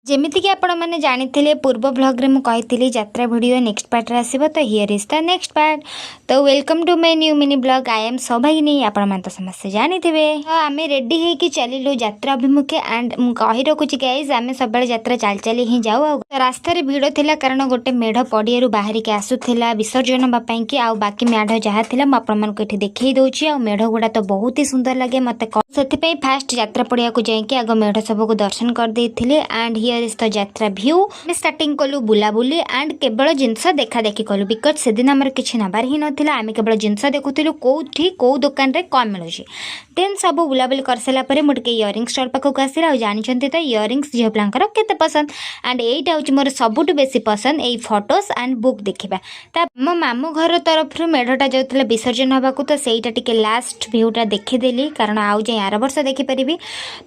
जेमिति कि आपण मैंने जानी पूर्व ब्लॉग रे मुझे यात्रा वीडियो नेक्स्ट पार्ट रे आसीबो तो here is the next part. तो welcome to my new mini blog. I am Sobhagini. आपण मन तो समस्त जानी थे। तो आम रेडी होकर चलू यात्रा अभिमुखे एंड कही रखुची गाइज आम सब यात्रा चल चली ही जाऊ। रास्तार भिड़ थिला कारण गोटे मेढ़ पड़िया बाहर के आसूला विसर्जन नापी कि आउ बाकी मेढ़ जहाँ थी मुझे देखई दूसरी आ मेढ़ गुड़ा तो बहुत ही सुंदर लगे मत से फास्ट यात्रा पड़िया को जाकि आग मेढ़ सबको दर्शन करदे एंड हियर इज द यात्रा व्यू। स्टार्टिंग कलु बुलाबुली एंड केवल जिनस देखा देखी कलु बिकज से दिन आमर किसी नबार ही नाला आम केवल जिनस देखुलु कौटी कौ दुकान रे कम मिलूँ। देन सब बुलाबुली कर सारापर मुझे इयरिंग स्टोर पाखक आसला और जानते तो इयरिंग्स झील पिलांकर केते पसंद एंड एटा हूँ मोर सबुठ बेसी पसंद यही फोटोज एंड बुक देखा। मो मामू घर तरफ मेढ़टा जाऊला विसर्जन हवा तो सहीटा टिके लास्ट भ्यूटा देखीदेली कारण आउ जाए आर वर्ष देखिपारि।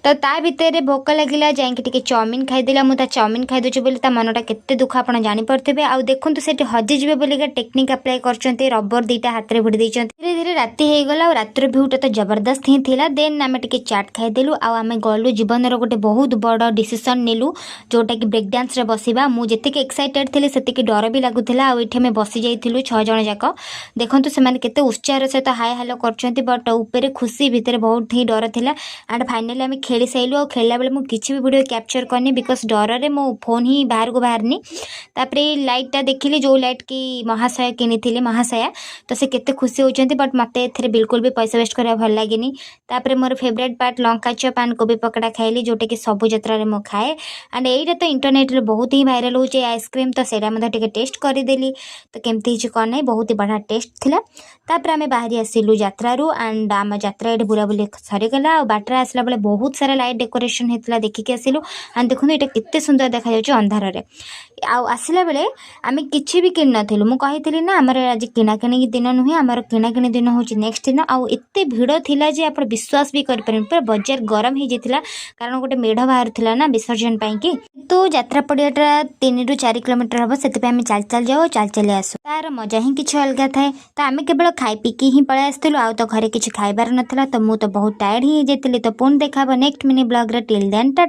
तो ता भितर भोक लगिला जाकि चाउमिन खाईदेला मुझे चाउमिन खाईदे बोली मनटा केते दुख आप जापे। आउ देखु से हजिजे बोलिका टेक्निक अप्लाई कर रबर दीटा हाथ में भिड़ी धीरे धीरे राति होगला और रातिर भ्यूटा तो जबरदस्त ही थिला। देन आम टे चाट खाईदेलु आम गलु जीवन गोटे बहुत बड़ डिसीजन नेलु जोटा कि ब्रेक डांस रे बसिबा। मुझे एक्साइटेड थी से डर भी लगुला आम बसी जाइलु 6 जन जाक। देखु से केते उत्साह सहित हाय हालो कर बट ऊपर खुशी भितर बहुत ही डर थिला एंड फाइनाली आम खेली साइलु। और खेलला बेले किसी भी वीडियो कैप्चर करनी बिकज डर रे मो फोन ही बाहर को बाहरनी। तापर लाइटा देखिली जो लाइट की महाशय किनी महाशया तो से केते खुशी होचंती बट मते एथरे बिल्कुल भी पैसा वेस्ट करा भल लागेनी। तापर मोर फेवरेट पार्ट लंका चप एंड कोबी पकड़ा खाइली जोटा कि सबु यात्रा रे मो खाए एंड एटा तो इंटरनेट रे बहुत ही वायरल होचे आइसक्रीम तो सेटा मते टिके टेस्ट करदेली तो केमती हिच कौन नहीं बहुत ही बढ़िया टेस्ट थिला। तापर आमे बाहरी आसिलु यात्रा रू एंड आम यात्रा ये बुलाबुली सरीगला और बाटर आसला बेले बहुत सारा लाइट डेकोरेशन होता देखिक आसिलु एंड देखो ये केते सुंदर देखा जाउछ अंधार रे। आसला बेले आम किसी भी किन नथिलु मु कहिथिली ना आमर आज किणाकिणी दिन नुहे आमर किणाकिणी दिन हूँ नेक्स्ट दिन आउ एते भिड़ थिला जे आप विश्वास भी करें पूरा बजार गरम हो जाता कारण गोटे मेढ़ बाहर थिला ना विसर्जन पाई। तो यात्रा पड़ियाटा 3 ରୁ 4 किलोमीटर हम से चल चल जाओ चल चल आसू तार मजा ही किसी अलग थाए। तो आम केवल खाई पीकी ही पलि आसलु आउ तो घरे किसी खाइबार नाला तो मुझे तो बहुत टायर्ड ही जाती। तो पुणी देखा नेक्स्ट मिनी ब्लॉग रे टिल देन टाटा।